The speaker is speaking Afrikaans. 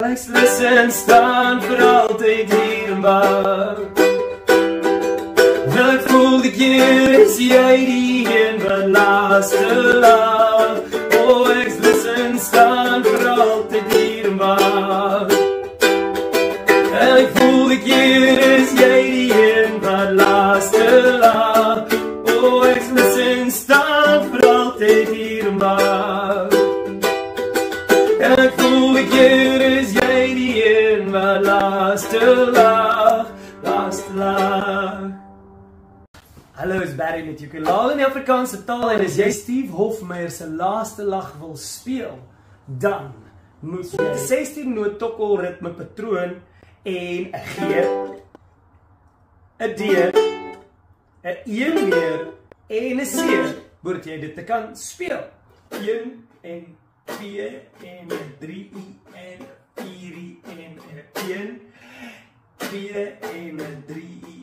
Listen staan vir altyd hier in bad. Wil ek voel die keer is jy die een wat laaste laag. Oh, ek listen staan vir altyd hier in bad. Ek voel die keer is jy die een wat laaste laag. Oh, ek listen staan vir altyd hier in bad. Ek voel die keer is jy die een wat laaste laag, laaste laag. Hallo, is Barry met Ukulele in die Afrikaanse taal en as jy Steve Hofmeyr se laaste lag wil speel, dan moet jy 'n 16 noot tokkel ritme patroon en 'n G, 'n D, 'n E meer en 'n C, moet jy dit te kan speel. 1 en 2 en 3 en 4 en 1, 2 en 3